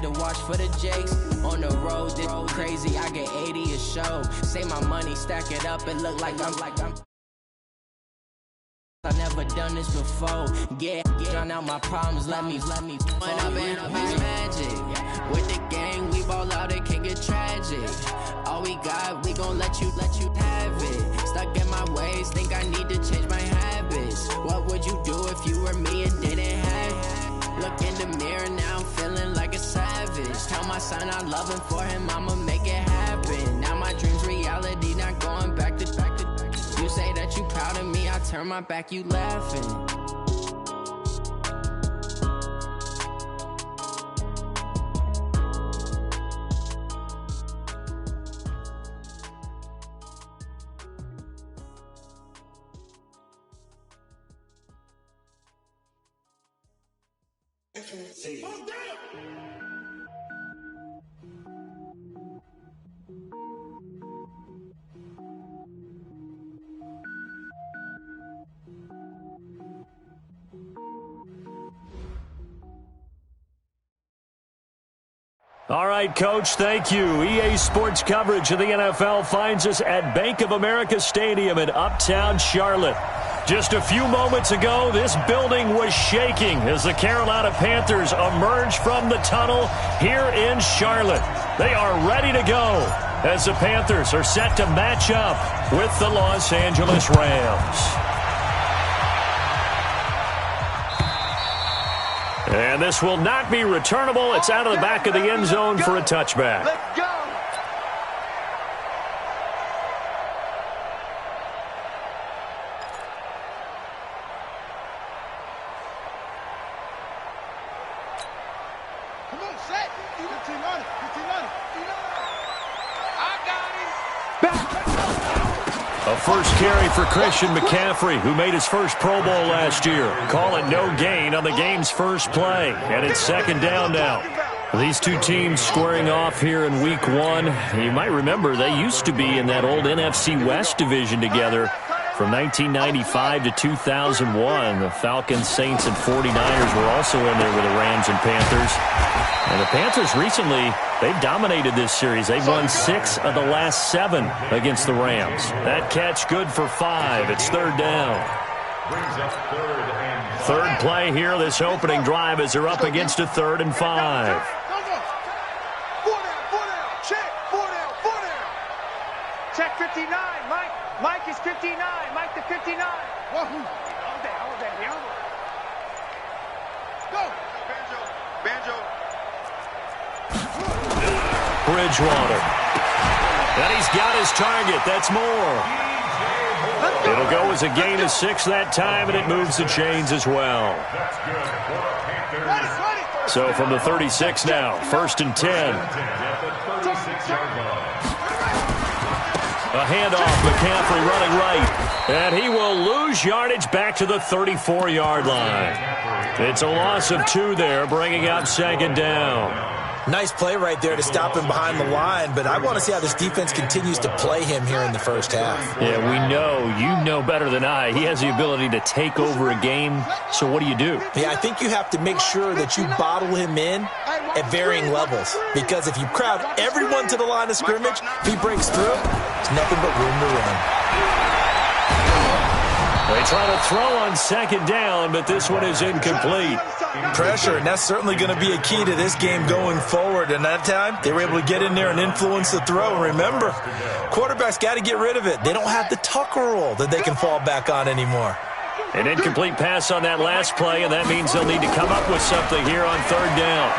to watch for the jakes. On the road, this crazy, I get 80 a show. Save my money, stack it up, it look like I'm I've never done this before. Yeah, drown out my problems, let me When I've been up is magic. With the gang, we ball out, it can get tragic. All we got, we gon' let you have it. Stuck in my ways, think I need to change my habits. What would you do if you were me and didn't have it? Look in the mirror, now I'm feeling like a savage. Tell my son I love him, for him I'ma make it happen. Now my dream's reality, not going back to You say that you proud of me, I turn my back, you laughing. All right, Coach, thank you. EA Sports coverage of the NFL finds us at Bank of America Stadium in Uptown Charlotte. Just a few moments ago, this building was shaking as the Carolina Panthers emerged from the tunnel here in Charlotte. They are ready to go as the Panthers are set to match up with the Los Angeles Rams. And this will not be returnable. It's out of the back of the end zone for a touchback. Let's go. Come on, set. 15 on it. 15 on it. I got him. A first carry for Christian McCaffrey, who made his first Pro Bowl last year. Call it no gain on the game's first play. And it's second down now. These two teams squaring off here in Week 1. You might remember they used to be in that old NFC West division together from 1995 to 2001. The Falcons, Saints, and 49ers were also in there with the Rams and Panthers. And the Panthers recently, they've dominated this series. They've won 6 of the last 7 against the Rams. That catch good for 5. It's third down. Third play here, this opening drive, as they're up against a 3rd and 5. Check 59, Mike. Mike is 59. Mike to 59. All day here. Go. Banjo. Bridgewater. And he's got his target. That's more. It'll go as a gain of 6 that time, and it moves the chains as well. So from the 36 now, 1st and 10. A handoff, McCaffrey running right. And he will lose yardage back to the 34-yard line. It's a loss of 2 there, bringing up second down. Nice play right there to stop him behind the line, but I want to see how this defense continues to play him here in the first half. Yeah, you know better than I. He has the ability to take over a game, so what do? Yeah, I think you have to make sure that you bottle him in at varying levels, because if you crowd everyone to the line of scrimmage, if he breaks through, there's nothing but room to run. They try to throw on second down, but this one is incomplete. Pressure, and that's certainly going to be a key to this game going forward. And that time, they were able to get in there and influence the throw. Remember, quarterbacks got to get rid of it. They don't have the Tucker rule that they can fall back on anymore. An incomplete pass on that last play, and that means they'll need to come up with something here on third down.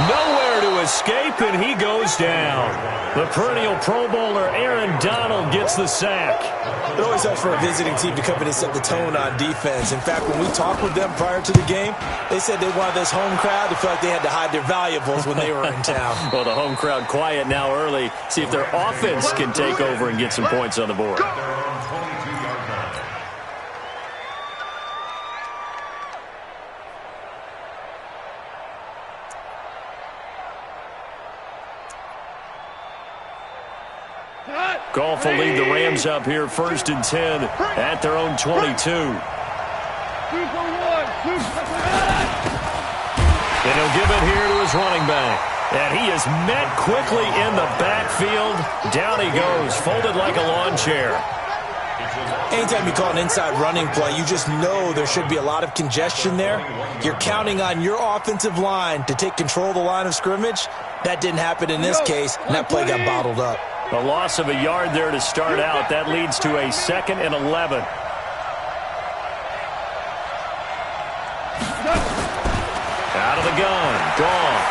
Nowhere to escape, and he goes down. The perennial Pro Bowler Aaron Donald gets the sack. It always helps for a visiting team to come in and set the tone on defense. In fact, when we talked with them prior to the game, they said they wanted this home crowd to feel like they had to hide their valuables when they were in town. Well, the home crowd quiet now early. See if their offense can take over and get some points on the board. Goff will lead the Rams up here, 1st and 10 at their own 22. And he'll give it here to his running back. And he is met quickly in the backfield. Down he goes, folded like a lawn chair. Anytime you call an inside running play, you just know there should be a lot of congestion there. You're counting on your offensive line to take control of the line of scrimmage. That didn't happen in this case, and that play got bottled up. A loss of a yard there to start out. That leads to a 2nd and 11. Out of the gun. Gone.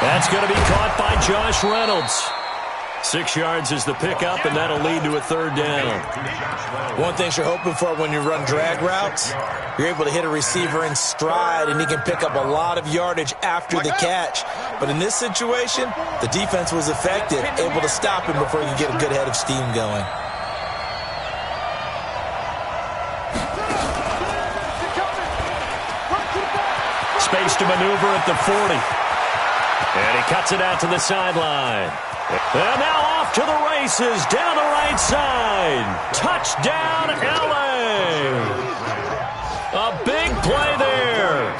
That's going to be caught by Josh Reynolds. 6 yards is the pickup, and that'll lead to a 3rd down. One thing you're hoping for when you run drag routes, you're able to hit a receiver in stride, and he can pick up a lot of yardage after the catch. But in this situation, the defense was effective, able to stop him before he could get a good head of steam going. Space to maneuver at the 40. And he cuts it out to the sideline. And now off to the races down the right side. Touchdown, L.A. A big play there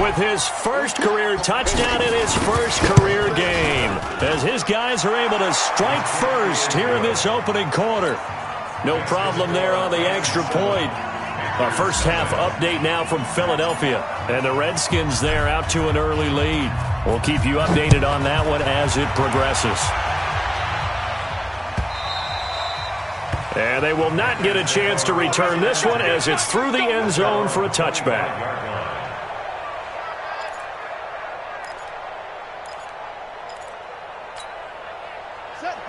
with his first career touchdown in his first career game, as his guys are able to strike first here in this opening quarter. No problem there on the extra point. Our first half update now from Philadelphia. And the Redskins there out to an early lead. We'll keep you updated on that one as it progresses. And they will not get a chance to return this one as it's through the end zone for a touchback.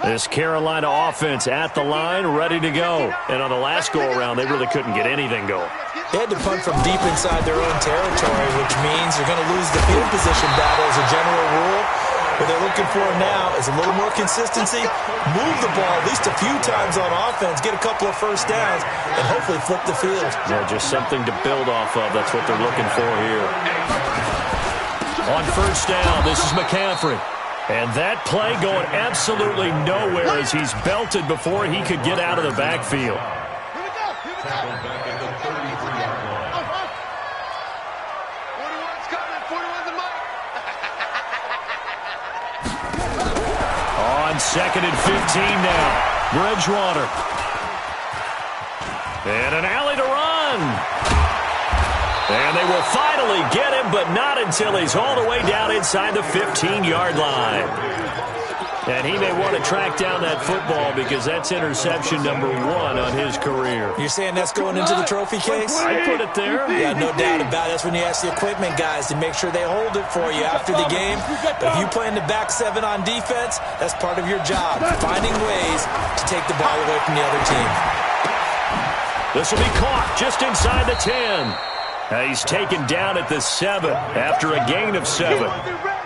This Carolina offense at the line, ready to go. And on the last go-around, they really couldn't get anything going. They had to punt from deep inside their own territory, which means you're going to lose the field position battle as a general rule. What they're looking for now is a little more consistency, move the ball at least a few times on offense, get a couple of first downs, and hopefully flip the field. Yeah, just something to build off of. That's what they're looking for here. On first down, this is McCaffrey. And that play going absolutely nowhere as he's belted before he could get out of the backfield. Here we go. 41's coming. 41's the mic. On 2nd and 15 now. Bridgewater. And an alley to run. And they will finally get him, but not until he's all the way down inside the 15-yard line. And he may want to track down that football because that's interception number 1 on his career. You're saying that's going into the trophy case? I put it there. Yeah, no doubt about it. That's when you ask the equipment guys to make sure they hold it for you after the game. But if you play in the back 7 on defense, that's part of your job, finding ways to take the ball away from the other team. This will be caught just inside the 10. He's taken down at the 7 after a gain of 7.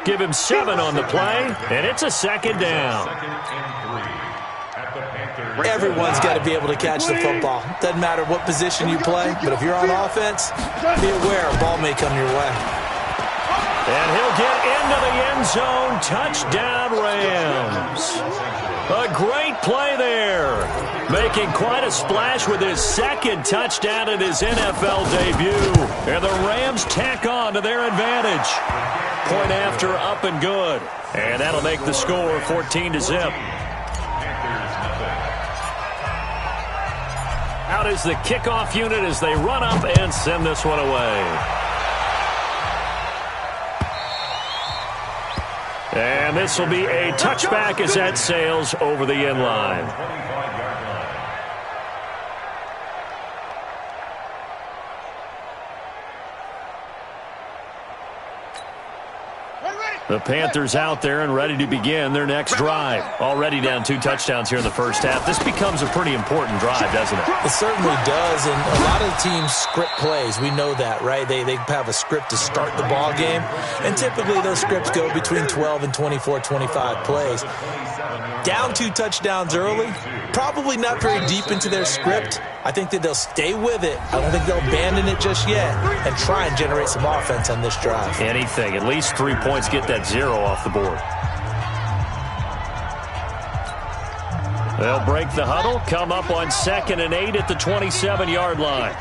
Give him 7 on the play, and it's a 2nd down. Everyone's got to be able to catch the football. Doesn't matter what position you play, but if you're on offense, be aware a ball may come your way. And he'll get into the end zone. Touchdown, Rams. A great play there. Making quite a splash with his 2nd touchdown in his NFL debut. And the Rams tack on to their advantage. Point after, up and good. And that'll make the score 14-0. Out is the kickoff unit as they run up and send this one away. And this will be a touchback as that sails over the end line. The Panthers out there and ready to begin their next drive. Already down 2 touchdowns here in the first half. This becomes a pretty important drive, doesn't it? It certainly does, and a lot of teams script plays. We know that, right? They have a script to start the ball game, and typically those scripts go between 12 and 24, 25 plays. Down 2 touchdowns early, probably not very deep into their script. I think that they'll stay with it. I don't think they'll abandon it just yet and try and generate some offense on this drive. Anything. At least 3 points, get that 0 off the board. They'll break the huddle, come up on 2nd and 8 at the 27-yard line.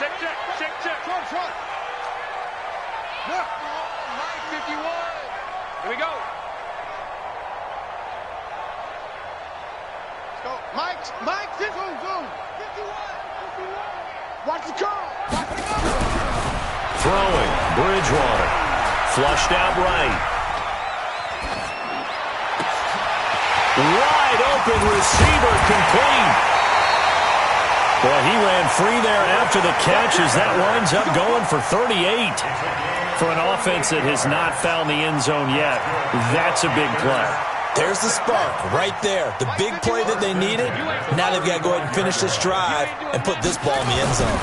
Check. Front. Look. Mike, 51. Here we go. Let's go. Mike, 51. 51. Watch the call. Throwing, Bridgewater. Flushed out right. Wide open receiver complete. Boy, he ran free there after the catch as that winds up going for 38. For an offense that has not found the end zone yet, that's a big play. There's the spark right there. The big play that they needed. Now they've got to go ahead and finish this drive and put this ball in the end zone.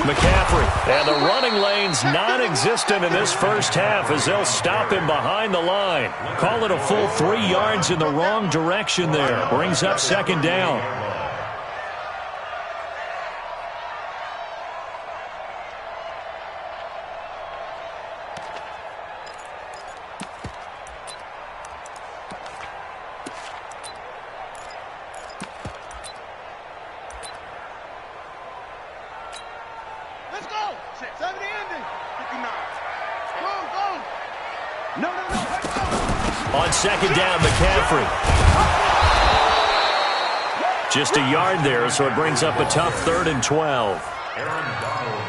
McCaffrey, and the running lane's non-existent in this first half as they'll stop him behind the line. Call it a full 3 yards in the wrong direction there. Brings up second down. Let's go. 70 ending. 59. Go. No. On second down, McCaffrey. Just a yard there, so it brings up a tough 3rd and 12.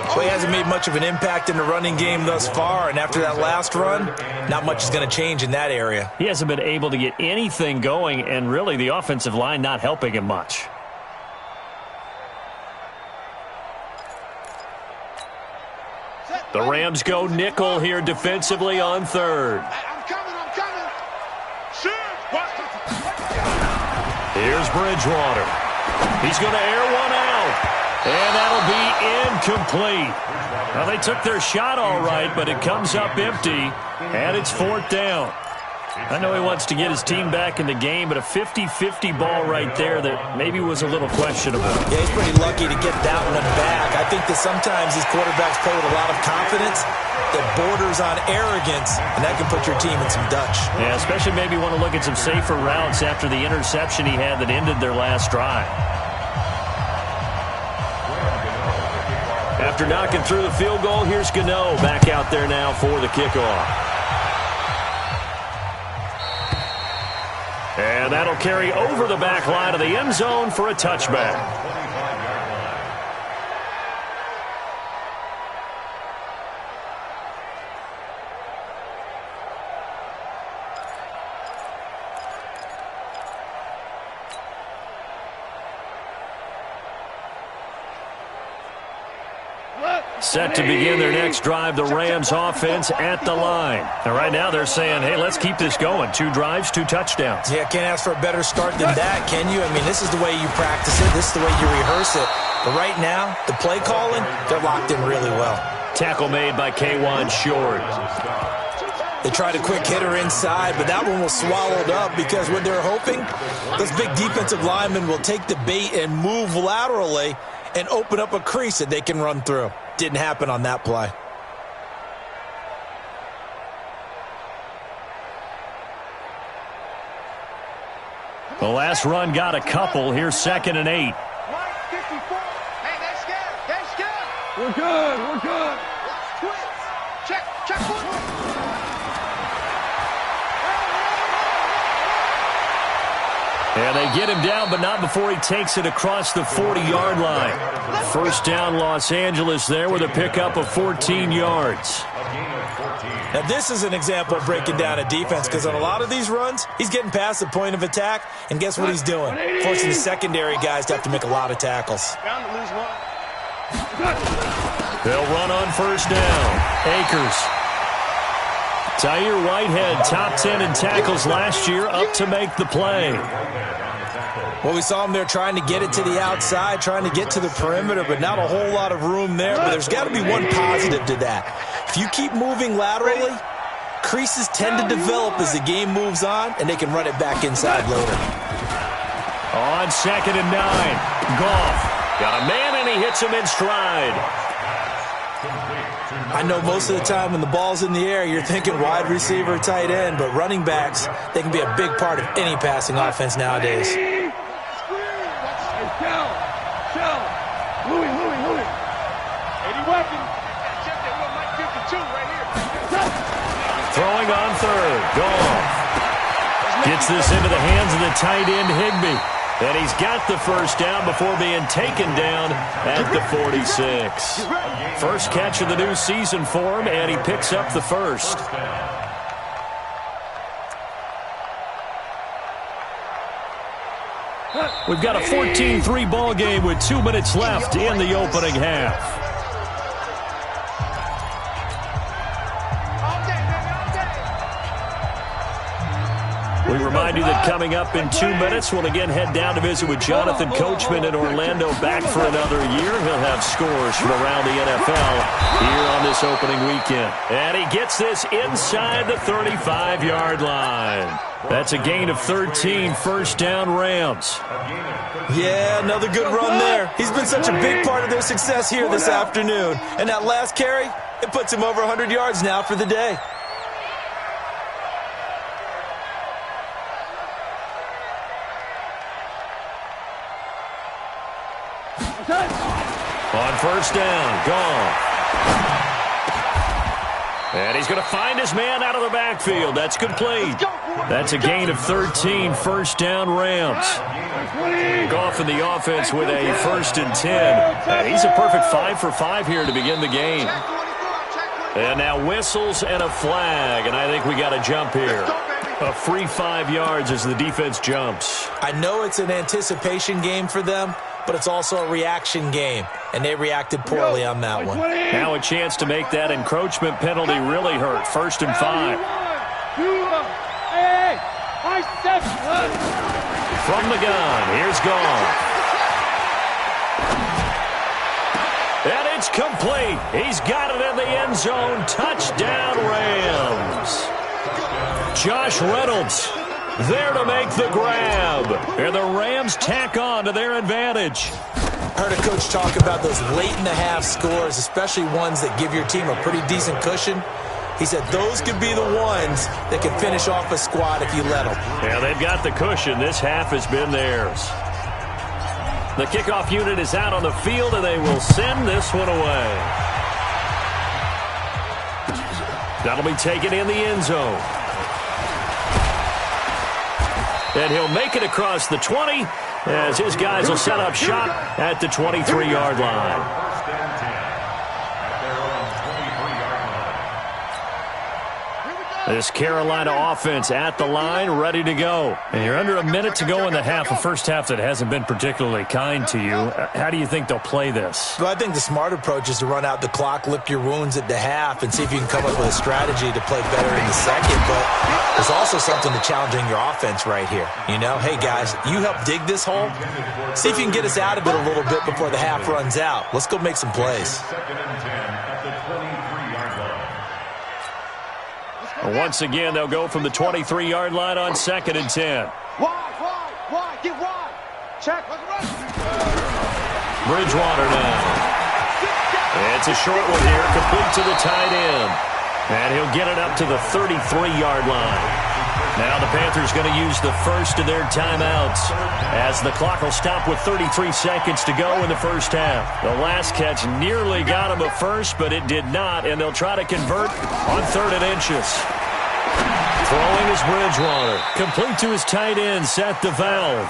Well, he hasn't made much of an impact in the running game thus far, and after that last run, not much is going to change in that area. He hasn't been able to get anything going, and really the offensive line not helping him much. The Rams go nickel here defensively on 3rd. I'm coming. Shoot. Here's Bridgewater. He's going to air one out. And that'll be incomplete. Well, they took their shot all right, but it comes up empty, and it's 4th down. I know he wants to get his team back in the game, but a 50-50 ball right there that maybe was a little questionable. Yeah, he's pretty lucky to get that one back. I think that sometimes these quarterbacks play with a lot of confidence that borders on arrogance, and that can put your team in some Dutch. Yeah, especially maybe want to look at some safer routes after the interception he had that ended their last drive. After knocking through the field goal, here's Gano back out there now for the kickoff. And that'll carry over the back line of the end zone for a touchback. Set to begin their next drive, the Rams offense at the line. And right now they're saying, hey, let's keep this going. 2 drives, 2 touchdowns. Yeah, can't ask for a better start than that, can you? I mean, this is the way you practice it. This is the way you rehearse it. But right now, the play calling, they're locked in really well. Tackle made by K'Wan Short. They tried a quick hitter inside, but that one was swallowed up because what they're hoping, those big defensive linemen will take the bait and move laterally and open up a crease that they can run through. Didn't happen on that play. The last run got a couple. Here's 2nd and 8. 54. Hey, they're scared. We're good. Check one. And they get him down, but not before he takes it across the 40-yard line. First down, Los Angeles there with a pickup of 14 yards. Now, this is an example of breaking down a defense because on a lot of these runs, he's getting past the point of attack, and guess what he's doing? Forcing the secondary guys to have to make a lot of tackles. Bound to lose one. They'll run on first down. Akers. Tahir Whitehead, top 10 in tackles last year, up to make the play. Well, we saw him there trying to get it to the outside, trying to get to the perimeter, but not a whole lot of room there. But there's got to be one positive to that. If you keep moving laterally, creases tend to develop as the game moves on, and they can run it back inside later. On 2nd and 9, Goff got a man, and he hits him in stride. I know most of the time when the ball's in the air, you're thinking wide receiver, tight end, but running backs, they can be a big part of any passing offense nowadays. Louis. Gets this into the hands of the tight end, Higbee. And he's got the first down before being taken down at the 46. First catch of the new season for him, and he picks up the first. We've got a 14-3 ball game with 2 minutes left in the opening half. We remind you that coming up in 2 minutes, we'll again head down to visit with Jonathan Coachman in Orlando, back for another year. He'll have scores from around the NFL here on this opening weekend. And he gets this inside the 35-yard line. That's a gain of 13, first down Rams. Yeah, another good run there. He's been such a big part of their success here this afternoon. And that last carry, it puts him over 100 yards now for the day. On first down, gone. And he's going to find his man out of the backfield. That's complete. That's a gain of 13, first down Rams. Goff in the offense with a 1st and 10. And he's a perfect 5 for 5 here to begin the game. And now whistles and a flag, and I think we got a jump here. A free 5 yards as the defense jumps. I know it's an anticipation game for them, but it's also a reaction game, and they reacted poorly on that one. Now a chance to make that encroachment penalty really hurt. 1st and 5. From the gun, here's Goff. And it's complete. He's got it in the end zone. Touchdown, Rams. Josh Reynolds there to make the grab. And the Rams tack on to their advantage. I heard a coach talk about those late-in-the-half scores, especially ones that give your team a pretty decent cushion. He said those could be the ones that can finish off a squad if you let them. Yeah, they've got the cushion. This half has been theirs. The kickoff unit is out on the field, and they will send this one away. That'll be taken in the end zone. And he'll make it across the 20 as his guys will set up shop at the 23-yard line. This Carolina offense at the line, ready to go. And you're under a minute to go in the half, a first half that hasn't been particularly kind to you. How do you think they'll play this? Well, I think the smart approach is to run out the clock, lick your wounds at the half, and see if you can come up with a strategy to play better in the second. But there's also something to challenging your offense right here. You know, hey, guys, you help dig this hole. See if you can get us out of it a little bit before the half runs out. Let's go make some plays. Once again, they'll go from the 23-yard line on 2nd and 10. Wide, get wide. Check. Bridgewater now. It's a short one here, complete to the tight end. And he'll get it up to the 33-yard line. Now the Panthers going to use the first of their timeouts as the clock will stop with 33 seconds to go in the first half. The last catch nearly got him a first, but it did not, and they'll try to convert on 3rd and inches. Throwing is Bridgewater. Complete to his tight end, Seth DeValve.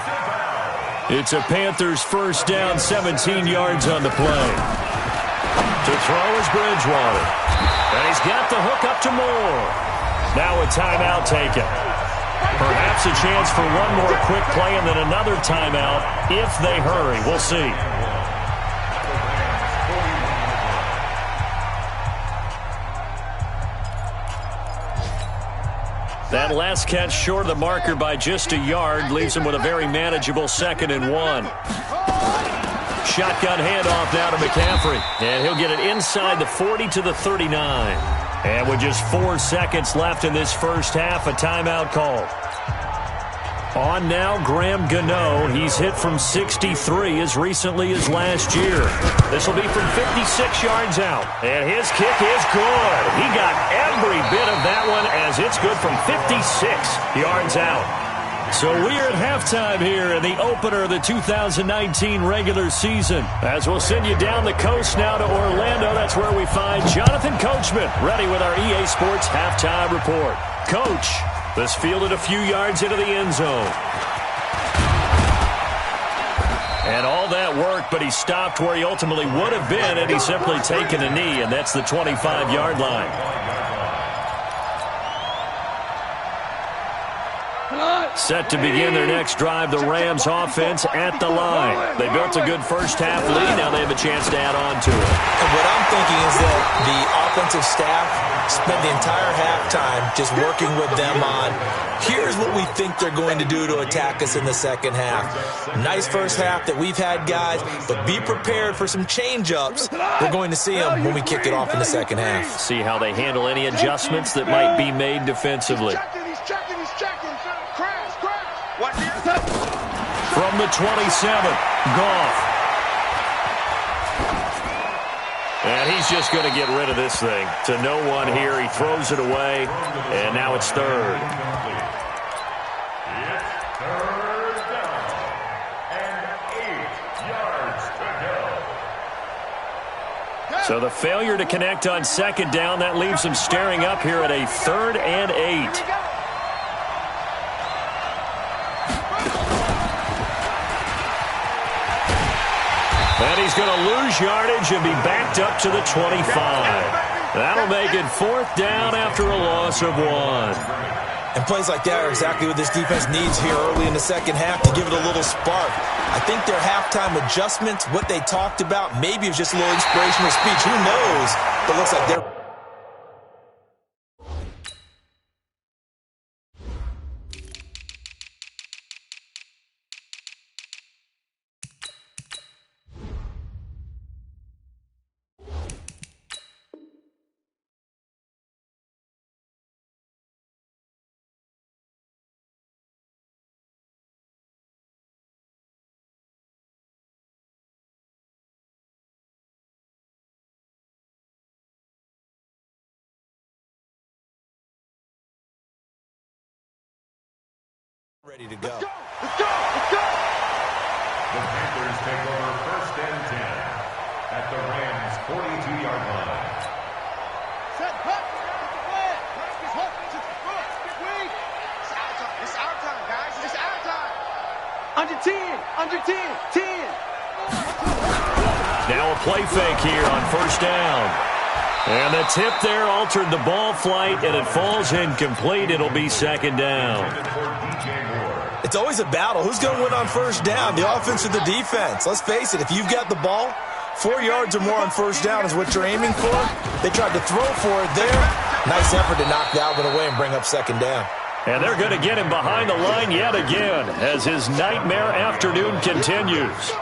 It's a Panthers first down, 17 yards on the play. To throw is Bridgewater. And he's got the hook up to Moore. Now a timeout taken. Perhaps a chance for one more quick play and then another timeout if they hurry. We'll see. That last catch short of the marker by just a yard leaves him with a very manageable 2nd and 1. Shotgun handoff now to McCaffrey. And he'll get it inside the 40 to the 39. And with just 4 seconds left in this first half, a timeout call. On now, Graham Gano. He's hit from 63 as recently as last year. This will be from 56 yards out. And his kick is good. He got every bit of that one as it's good from 56 yards out. So we're at halftime here in the opener of the 2019 regular season. As we'll send you down the coast now to Orlando, that's where we find Jonathan Coachman ready with our EA Sports halftime report. Coach, This fielded a few yards into the end zone. And all that work, but he stopped where he ultimately would have been had he simply taken a knee, and that's the 25-yard line. Set to begin their next drive, the Rams offense at the line. They built a good first-half lead. Now they have a chance to add on to it. And what I'm thinking is that the offensive staff spent the entire halftime just working with them on, here's what we think they're going to do to attack us in the second half. Nice first half that we've had, guys, but be prepared for some change-ups. We're going to see them when we kick it off in the second half. See how they handle any adjustments that might be made defensively. From the 27, Goff. And he's just going to get rid of this thing. To no one here. He throws it away, and now it's third. So the failure to connect on second down, that leaves him staring up here at a 3rd and 8. And he's going to lose yardage and be backed up to the 25. That'll make it 4th down after a loss of 1. And plays like that are exactly what this defense needs here early in the second half to give it a little spark. I think their halftime adjustments, what they talked about, maybe it was just a little inspirational speech. Who knows? But it looks like they're... ready to go. Let's go! Let's go! Let's go! The Panthers take over 1st and 10 at the Rams' 42-yard line. Set, hut! Practice, hut! Get weak! It's our time. It's our time, guys. It's our time. Under 10! Under 10! 10! Now a play fake here on 1st down. And the tip there altered the ball flight, and it falls incomplete. It'll be 2nd down. It's always a battle. Who's going to win on 1st down, the offense or the defense? Let's face it, if you've got the ball, 4 yards or more on 1st down is what you're aiming for. They tried to throw for it there. Nice effort to knock that one away and bring up 2nd down. And they're going to get him behind the line yet again as his nightmare afternoon continues.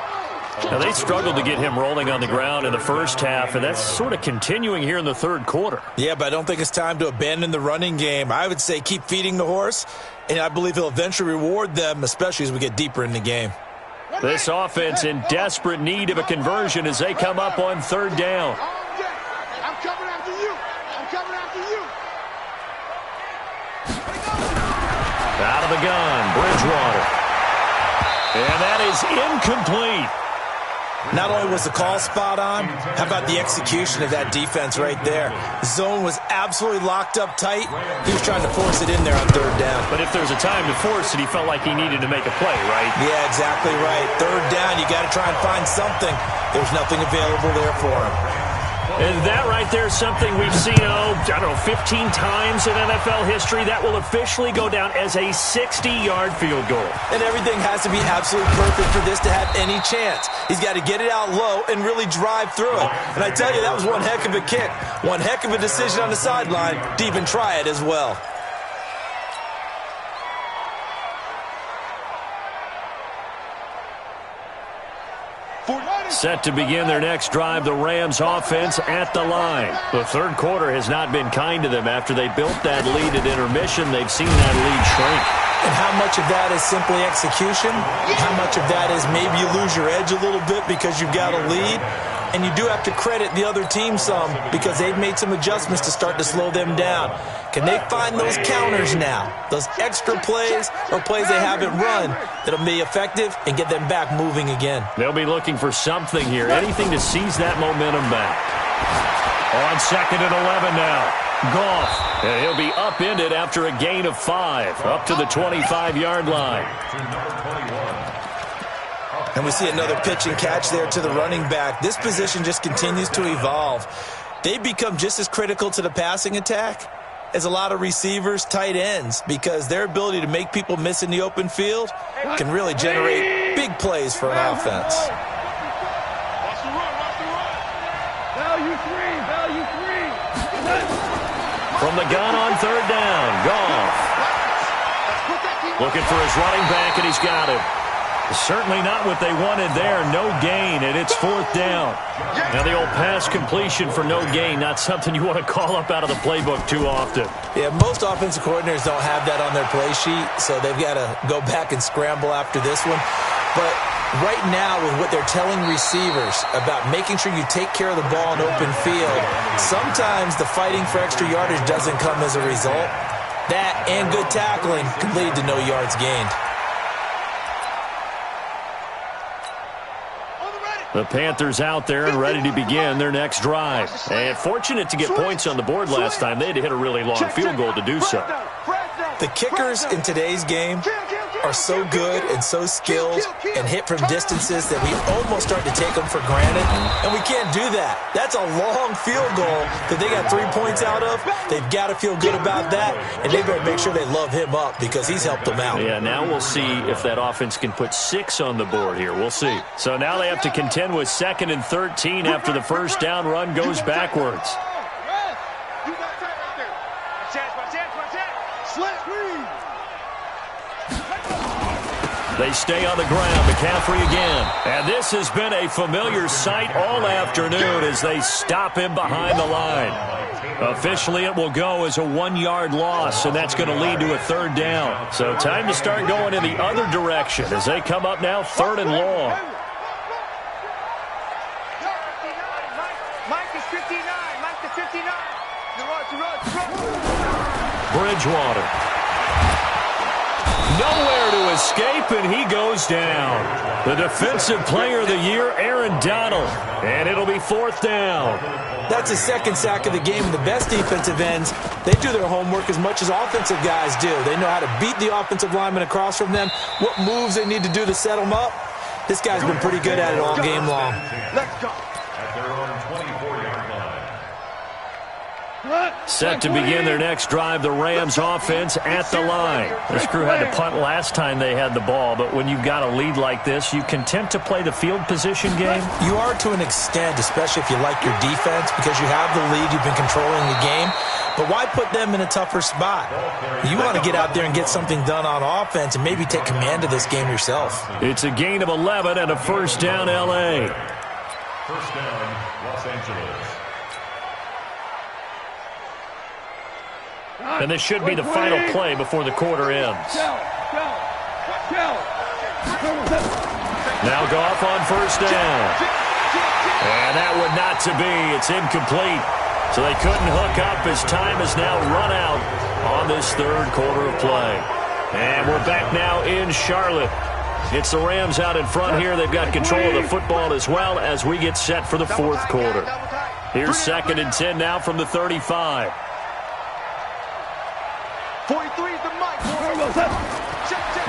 Now, they struggled to get him rolling on the ground in the first half, and that's sort of continuing here in the 3rd quarter. Yeah, but I don't think it's time to abandon the running game. I would say keep feeding the horse, and I believe he'll eventually reward them, especially as we get deeper in the game. This offense in desperate need of a conversion as they come up on 3rd down. I'm coming after you. I'm coming after you. Out of the gun, Bridgewater. And that is incomplete. Not only was the call spot on, how about the execution of that defense right there? The zone was absolutely locked up tight. He was trying to force it in there on 3rd down. But if there's a time to force it, he felt like he needed to make a play, right? Yeah, exactly right. 3rd down, you got to try and find something. There's nothing available there for him. And that right there is something we've seen, 15 times in NFL history. That will officially go down as a 60-yard field goal. And everything has to be absolutely perfect for this to have any chance. He's got to get it out low and really drive through it. And I tell you, that was one heck of a kick. One heck of a decision on the sideline to even try it as well. Set to begin their next drive, the Rams offense at the line. The 3rd quarter has not been kind to them. After they built that lead at intermission, they've seen that lead shrink. And how much of that is simply execution? How much of that is maybe you lose your edge a little bit because you've got a lead? And you do have to credit the other team some because they've made some adjustments to start to slow them down. Can they find those counters now, those extra plays or plays they haven't run that'll be effective and get them back moving again? They'll be looking for something here, anything to seize that momentum back. On 2nd and 11 now. Goff, and he'll be upended after a gain of 5, up to the 25-yard line. And we see another pitch and catch there to the running back. This position just continues to evolve. They become just as critical to the passing attack as a lot of receivers, tight ends, because their ability to make people miss in the open field can really generate big plays for an offense. Value three. From the gun on third down, Goff. Looking for his running back, and he's got him. Certainly not what they wanted there. No gain, and it's fourth down. Now the old pass completion for no gain, not something you want to call up out of the playbook too often. Yeah, most offensive coordinators don't have that on their play sheet, so they've got to go back and scramble after this one. But right now, with what they're telling receivers about making sure you take care of the ball in open field, sometimes the fighting for extra yardage doesn't come as a result. That and good tackling can lead to no yards gained. The Panthers out there and ready to begin their next drive. And fortunate to get points on the board last time. They had to hit a really long field goal to do so. The kickers in today's game are so good and so skilled and hit from distances that we almost start to take them for granted, and we can't do that. That's a long field goal that they got 3 points out of. They've got to feel good about that, and they better make sure they love him up because he's helped them out. Yeah, now we'll see if that offense can put 6 on the board here. We'll see. So now they have to contend with 2nd and 13 after the first down run goes backwards. They stay on the ground. McCaffrey again. And this has been a familiar sight all afternoon as they stop him behind the line. Officially, it will go as a 1-yard loss, and that's going to lead to a third down. So time to start going in the other direction as they come up now 3rd and long. Mike is 59. Mike the 59. Bridgewater. Nowhere to escape, and he goes down. The defensive player of the year, Aaron Donald. And it'll be 4th down. That's his 2nd sack of the game. The best defensive ends, they do their homework as much as offensive guys do. They know how to beat the offensive lineman across from them, what moves they need to do to set them up. This guy's been pretty good at it all game long. Let's go. At their own 24-yard line. Set to begin their next drive, the Rams offense at the line. This crew had to punt last time they had the ball, but when you've got a lead like this, you content to play the field position game? You are to an extent, especially if you like your defense, because you have the lead, you've been controlling the game. But why put them in a tougher spot? You want to get out there and get something done on offense and maybe take command of this game yourself. It's a gain of 11 and a first down, L.A. First down, Los Angeles. And this should be the final play before the quarter ends. Now Goff on first down. And that would not to be. It's incomplete. So they couldn't hook up as time has now run out on this third quarter of play. And we're back now in Charlotte. It's the Rams out in front here. They've got control of the football as well as we get set for the fourth quarter. Here's 2nd and 10 now from the 35. 43 is the mic.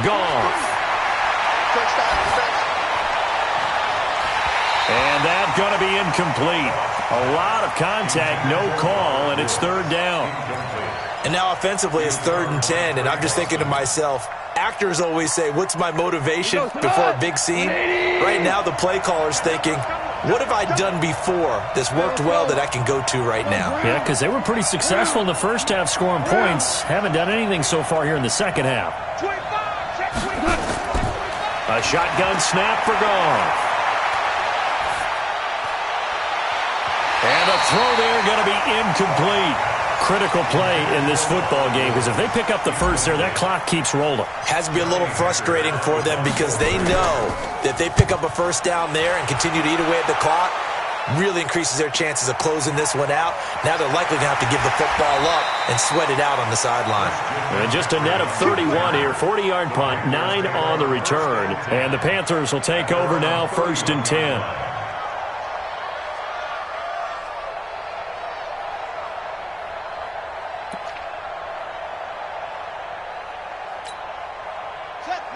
Goff. And that's going to be incomplete. A lot of contact, no call, and it's 3rd down. And now offensively it's 3rd and 10, and I'm just thinking to myself, actors always say, what's my motivation before a big scene? Right now the play caller's thinking, what have I done before that's worked well that I can go to right now? Yeah, because they were pretty successful in the first half scoring points. Haven't done anything so far here in the second half. A shotgun snap for Goff. And a throw there going to be incomplete. Critical play in this football game because if they pick up the first there, that clock keeps rolling. Has to be a little frustrating for them because they know that they pick up a first down there and continue to eat away at the clock, really increases their chances of closing this one out. Now they're likely going to have to give the football up and sweat it out on the sideline. And just a net of 31 here, 40-yard punt, 9 on the return. And the Panthers will take over now, 1st and 10.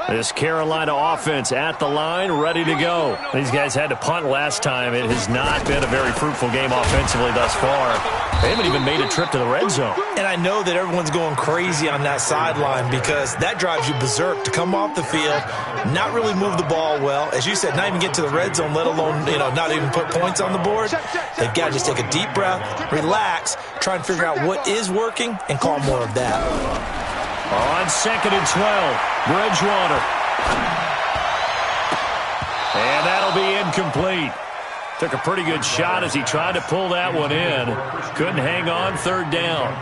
This Carolina offense at the line, ready to go. These guys had to punt last time. It has not been a very fruitful game offensively thus far. They haven't even made a trip to the red zone. And I know that everyone's going crazy on that sideline because that drives you berserk to come off the field, not really move the ball well. As you said, not even get to the red zone, let alone, not even put points on the board. They've got to just take a deep breath, relax, try and figure out what is working, and call more of that. On 2nd and 12, Bridgewater. And that'll be incomplete. Took a pretty good shot as he tried to pull that one in. Couldn't hang on, 3rd down.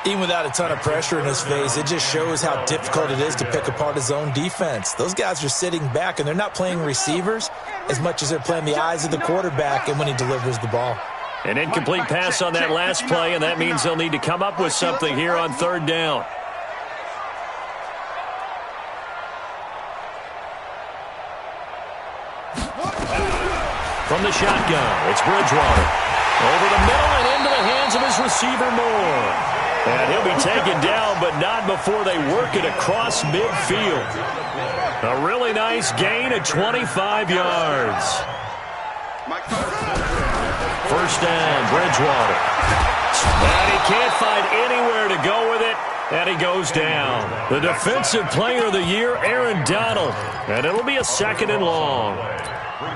Even without a ton of pressure in his face, it just shows how difficult it is to pick apart his own defense. Those guys are sitting back, and they're not playing receivers as much as they're playing the eyes of the quarterback and when he delivers the ball. An incomplete pass on that last play, and that means they'll need to come up with something here on 3rd down. From the shotgun, it's Bridgewater. Over the middle and into the hands of his receiver, Moore. And he'll be taken down, but not before they work it across midfield. A really nice gain of 25 yards. 1st down, Bridgewater. And he can't find anywhere to go with it, and he goes down. The Defensive Player of the Year, Aaron Donald. And it'll be a 2nd and long.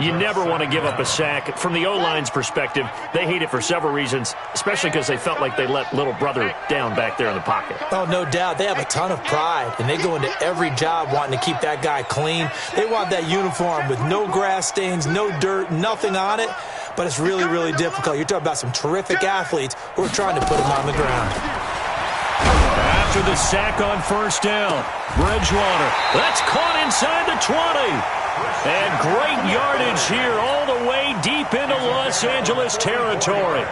You never want to give up a sack. From the O-line's perspective, they hate it for several reasons, especially because they felt like they let little brother down back there in the pocket. Oh, no doubt. They have a ton of pride, and they go into every job wanting to keep that guy clean. They want that uniform with no grass stains, no dirt, nothing on it, but it's really, really difficult. You're talking about some terrific athletes who are trying to put him on the ground. After the sack on 1st down, Bridgewater. That's caught inside the 20. And great yardage here all the way deep into Los Angeles territory.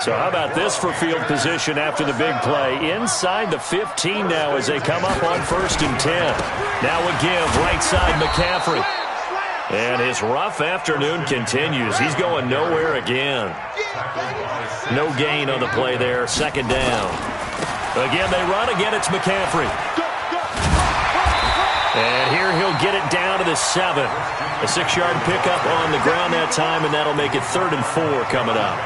So how about this for field position after the big play? Inside the 15 now as they come up on 1st and 10. Now a give right side McCaffrey. And his rough afternoon continues. He's going nowhere again. No gain on the play there. 2nd down. Again, they run. Again, it's McCaffrey. And here he'll get it down to the 7. A 6-yard pickup on the ground that time, and that'll make it 3rd and 4 coming up.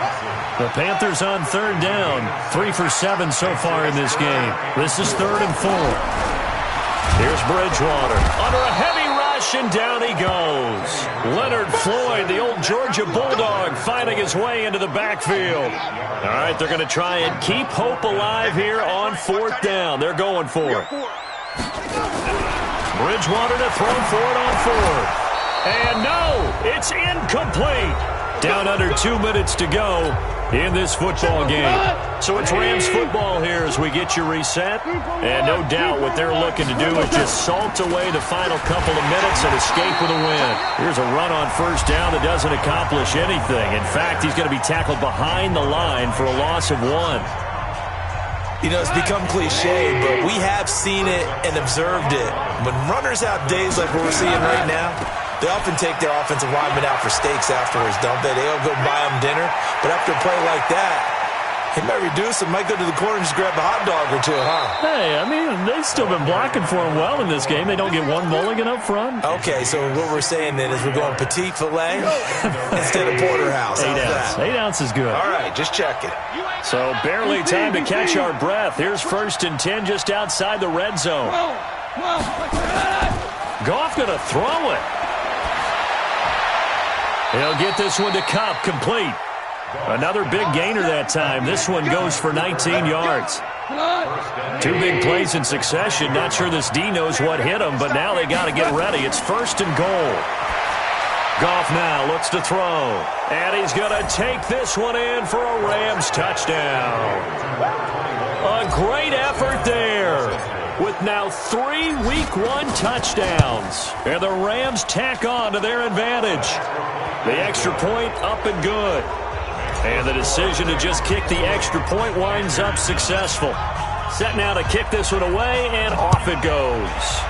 The Panthers on 3rd down. 3 for 7 so far in this game. This is 3rd and 4. Here's Bridgewater. Under a heavy rush, and down he goes. Leonard Floyd, the old Georgia Bulldog, finding his way into the backfield. All right, they're going to try and keep hope alive here on 4th down. They're going for it. Bridgewater to throw for it on 4th. And no, it's incomplete. Down under 2 minutes to go in this football game. So it's Rams football here as we get you reset. And no doubt what they're looking to do is just salt away the final couple of minutes and escape with a win. Here's a run on 1st down that doesn't accomplish anything. In fact, he's going to be tackled behind the line for a loss of 1. It's become cliche, but we have seen it and observed it. When runners have days like what we're seeing right now, they often take their offensive linemen out for steaks afterwards, don't they? They'll go buy them dinner. But after a play like that, he might reduce it, might go to the corner and just grab a hot dog or two, huh? Hey, I mean, they've still been blocking for him well in this game. They don't get one mulligan up front. Okay, so what we're saying then is we're going petite filet instead of porterhouse. 8 ounce. 8 ounce is good. All right, just checking. So barely time to catch our breath. Here's 1st and 10 just outside the red zone. Goff going to throw it. He'll get this one to Kupp, complete. Another big gainer that time. This one goes for 19 yards. 2 big plays in succession. Not sure this D knows what hit him, but now they got to get ready. It's 1st and goal. Goff now looks to throw. And he's going to take this one in for a Rams touchdown. A great effort there. With now 3 Week 1 touchdowns. And the Rams tack on to their advantage. The extra point up and good. And the decision to just kick the extra point winds up successful. Set now to kick this one away, and off it goes.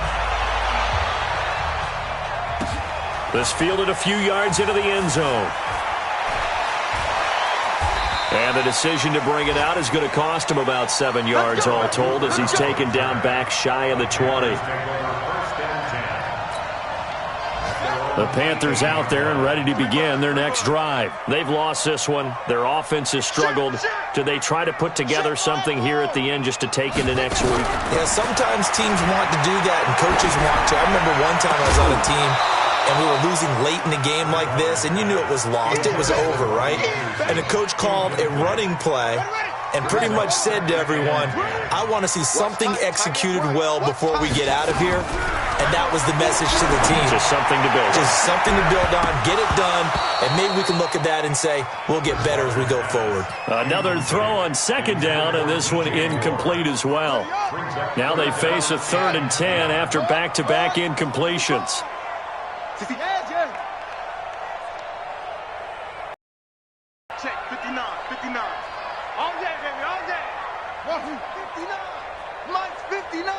This fielded a few yards into the end zone. And the decision to bring it out is going to cost him about 7 yards all told as he's taken down back shy of the 20. The Panthers out there and ready to begin their next drive. They've lost this one. Their offense has struggled. Do they try to put together something here at the end just to take into next week? Yeah, sometimes teams want to do that and coaches want to. I remember one time I was on a team and we were losing late in the game like this, and you knew it was lost. It was over, right? And the coach called a running play and pretty much said to everyone, I want to see something executed well before we get out of here. And that was the message to the team. Just something to build on. Just something to build on, get it done, and maybe we can look at that and say, we'll get better as we go forward. Another throw on second down, and this one incomplete as well. Now they face a 3rd and 10 after back-to-back incompletions. Check 59, 59. All day, baby, all day. 59. Mike's 59.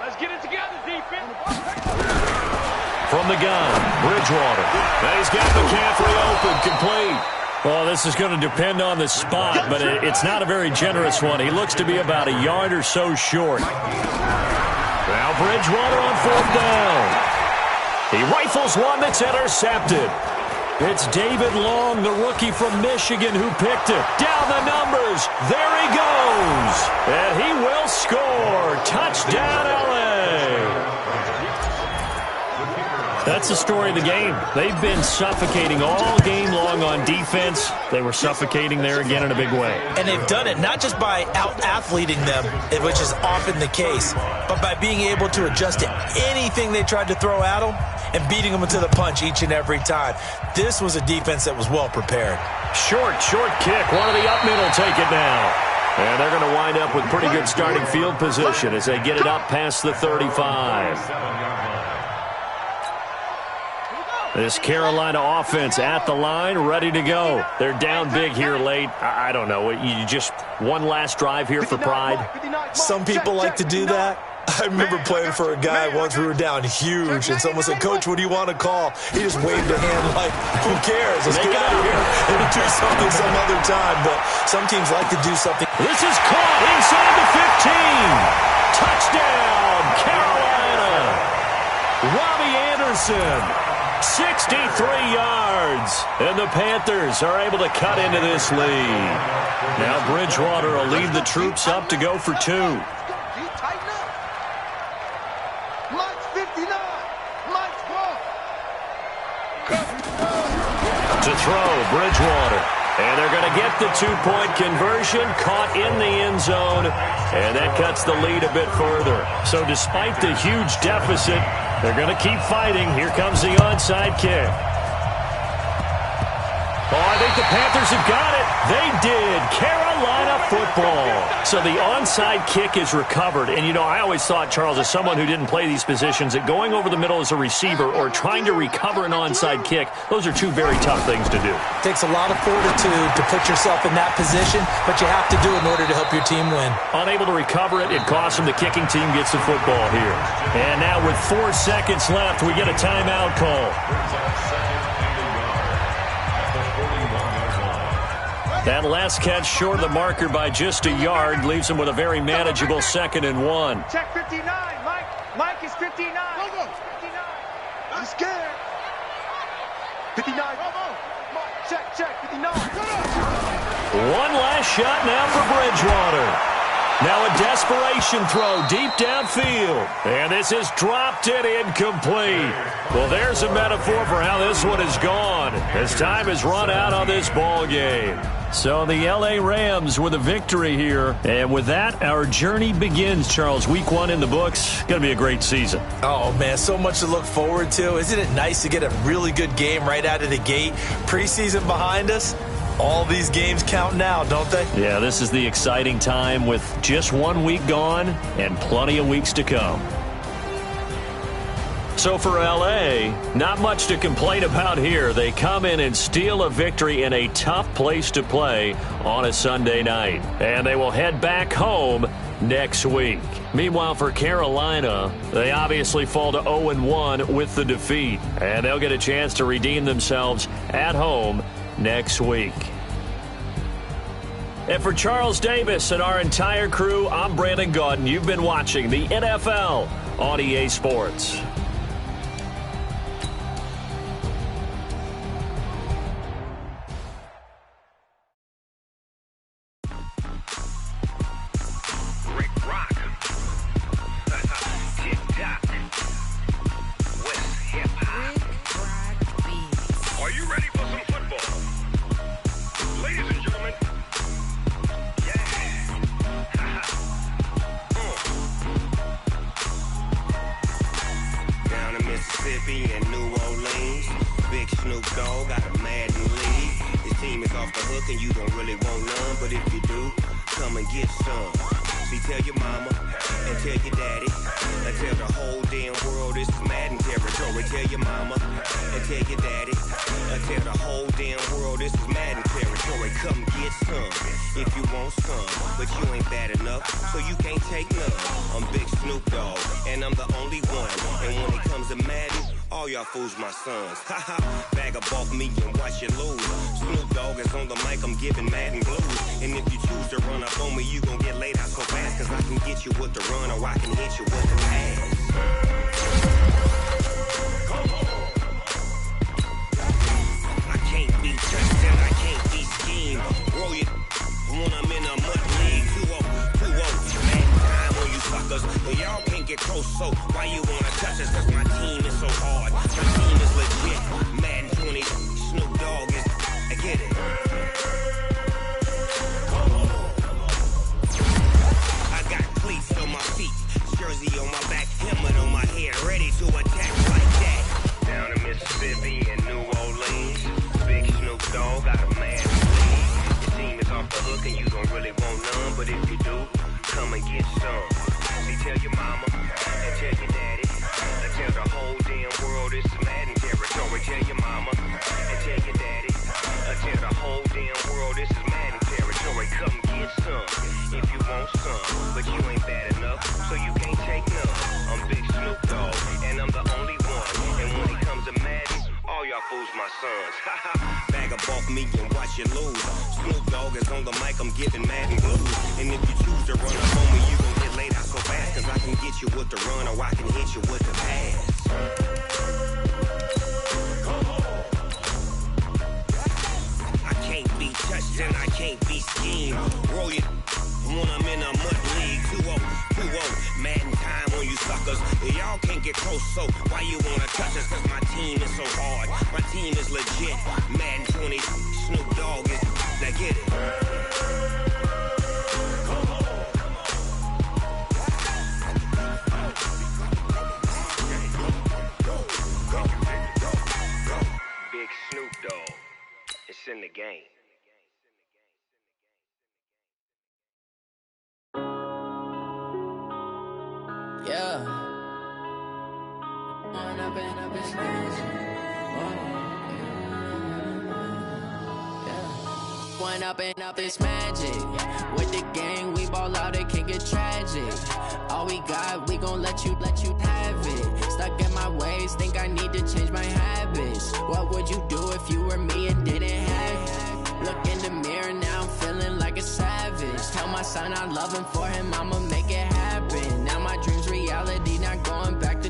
Let's get it together, defense. From the gun, Bridgewater. Now he's got McCaffrey open, complete. Well, this is going to depend on the spot, but it's not a very generous one. He looks to be about a yard or so short. Now Bridgewater on 4th down. He rifles one that's intercepted. It's David Long, the rookie from Michigan, who picked it. Down the numbers. There he goes. And he will score. Touchdown, L.A. That's the story of the game. They've been suffocating all game long on defense. They were suffocating there again in a big way. And they've done it not just by out-athleting them, which is often the case, but by being able to adjust to anything they tried to throw at them and beating them to the punch each and every time. This was a defense that was well prepared. Short kick. One of the up middle take it now. And they're going to wind up with pretty good starting field position as they get it up past the 35. This Carolina offense at the line, ready to go. They're down big here late. I don't know. You just one last drive here for pride. Some people like to do that. I remember playing for a guy once. We were down huge, and someone said, Coach, what do you want to call? He just waved a hand like, who cares? Let's get out of here and do something some other time. But some teams like to do something. This is caught inside the 15. Touchdown, Carolina. Robbie Anderson, 63 yards. And the Panthers are able to cut into this lead. Now Bridgewater will lead the troops up to go for 2. To throw, Bridgewater. And they're going to get the 2-point conversion, caught in the end zone, and that cuts the lead a bit further. So despite the huge deficit, they're going to keep fighting. Here comes the onside kick. Oh, I think the Panthers have got it. They did. Carolina football. So the onside kick is recovered. And, you know, I always thought, Charles, as someone who didn't play these positions, that going over the middle as a receiver or trying to recover an onside kick, those are two very tough things to do. It takes a lot of fortitude to put yourself in that position, but you have to do it in order to help your team win. Unable to recover it, it costs them. The kicking team gets the football here. And now with 4 seconds left, we get a timeout call. That last catch short of the marker by just a yard leaves him with a very manageable 2nd and 1. Check 59, Mike. Mike is 59. Go. 59. I'm scared. 59. Check. 59. One last shot now for Bridgewater. Now a desperation throw deep downfield. And this is dropped it incomplete. Well, there's a metaphor for how this one is gone as time has run out on this ball game. So the L.A. Rams with a victory here. And with that, our journey begins, Charles. Week 1 in the books. Going to be a great season. Oh, man, so much to look forward to. Isn't it nice to get a really good game right out of the gate? Preseason behind us. All these games count now, don't they? Yeah, this is the exciting time with just 1 week gone and plenty of weeks to come. So for L.A., not much to complain about here. They come in and steal a victory in a tough place to play on a Sunday night. And they will head back home next week. Meanwhile, for Carolina, they obviously fall to 0-1 with the defeat. And they'll get a chance to redeem themselves at home next week. And for Charles Davis and our entire crew, I'm Brandon Gaudin. You've been watching the NFL on EA Sports. In New Orleans, big Snoop Dogg got a Madden league. His team is off the hook and you don't really want none, but if you do, come and get some. See, tell your mama and tell your daddy and tell the whole damn world this is Madden territory. Tell your mama and tell your daddy and tell the whole damn world this is Madden territory. Come get some if you want some, but you ain't bad enough, so you can't take none. I'm Big Snoop Dogg and I'm the only one, and when it comes to Madden, all y'all fools my sons. Haha, bag up off me and watch you lose. Snoop Dogg is on the mic, I'm giving Madden blues. And if you choose to run up on me, you gon' get laid out so fast, cause I can get you with the run or I can hit you with the pass. I can't be touched and I can't be schemed. Roll it when I'm in a mud league. 2-0, 2-0, Madden time on you suckers. But y'all can't get close, so why you wanna touch us? Cause my team is so hard. My team is legit. Madden 20, Snoop Dogg is, I get it. I got cleats on my feet, jersey on my back, helmet on my head, ready to attack like that. Down in Mississippi and New Orleans, big Snoop Dogg got a Madden league. Your team is off the hook and you don't really want none, but if you do, come and get some. See, tell your mama and tell your daddy and tell the whole damn world this is Madden territory. Tell your mama and tell your daddy and tell the whole damn world this is Madden territory. Come get some if you want some, but you ain't bad enough, so you can't take none. I'm Big Snoop Dogg and I'm the only one, and when it comes to Madden, all y'all fools my sons. Bag up off me and watch you lose. Snoop Dogg is on the mic, I'm giving Madden blues. And if you choose to run up on me, you gon' get laid out so fast, cause I can get you with the run or I can hit you with the pass. I can't be touched and I can't be schemed. Roll it when I'm in a mud league. 2-0, 2-0, Madden time on you suckers. Y'all can't get close, so why you wanna touch us? Cause my team is so hard. My team is legit. Madden 20, Snoop Dogg is, now get it. Big Snoop Dogg, it's in the game. Yeah. One up and up is magic. With the gang, we ball out, it can get tragic. All we got, we gon' let you have it. Stuck in my ways, think I need to change my habits. What would you do if you were me and didn't have it? Look in the mirror, now I'm feeling like a savage. Tell my son I love him, for him I'ma make it happen. Now my dream's reality, not going back to.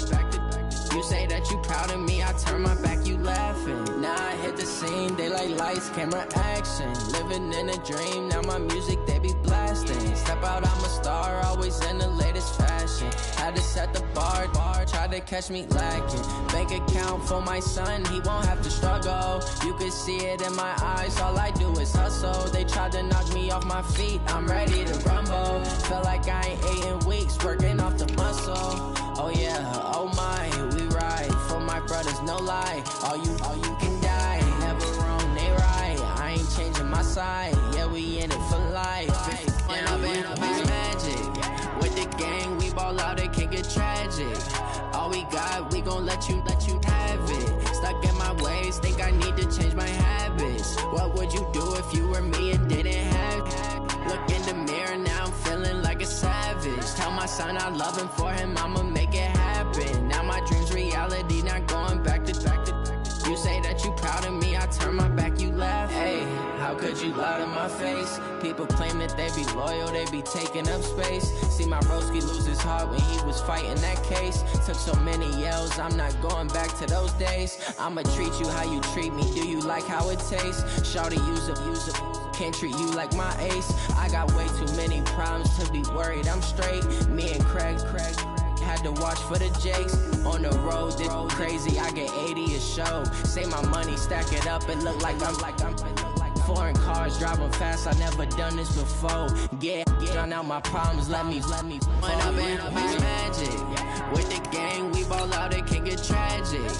You say that you proud of me, I turn my back, you laughing. Now I hit the scene, they like lights, camera, action. Living in a dream, now my music, they be blasting. Step out, I'm a star, always in the latest fashion. Had to set the bar, try to catch me lacking. Bank account for my son, he won't have to struggle. You can see it in my eyes, all I do is hustle. They tried to knock me off my feet, I'm ready to rumble. Feel like I ain't ate in weeks, working off the muscle. Oh yeah, oh my, we ride for my brothers, no lie. All you can die, never wrong, they right. I ain't changing my side, yeah, we in it for life. When up and up is magic. With the gang, we ball out, it can get tragic. All we got, we gon' let you have it. Stuck in my ways, think I need to change my habits. What would you do if you were me and didn't have it? Look in the mirror, now I'm feeling like a savage. Tell my son I love him, for him I'ma make it happen. Now my dream's reality, not going back to. You say that you proud of me, I turn my back, you laugh. Hey, how could would you lie to my face? People claim that they be loyal, they be taking up space. See my broski lose his heart when he was fighting that case. Took so many yells, I'm not going back to those days. I'ma treat you how you treat me, do you like how it tastes? Shawty, use up, can't treat you like my ace. I got way too many problems to be worried, I'm straight. Me and Craig had to watch for the Jakes. On the road, this crazy, I get 80 a show. Say my money, stack it up, it look like I'm foreign cars, driving fast, I never done this before. Yeah, drown out my problems, let me When up in a bitch magic. With the gang, we ball out, it can get tragic.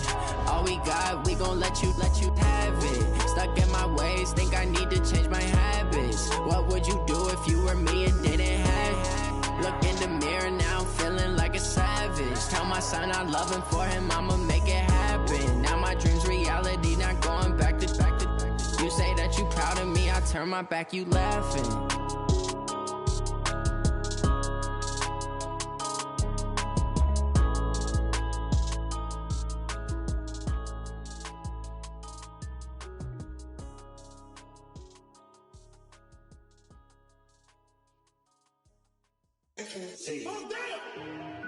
All we got, we gon' let you have it. Stuck in my ways, think I need to change my habits. What would you do if you were me and didn't have it? Look in the mirror now, I'm feeling like a savage. Tell my son I love him, for him I'ma make it happen. Now my dream's reality, not going back to. You say that you proud of me, I turn my back, you laughing. Oh, damn!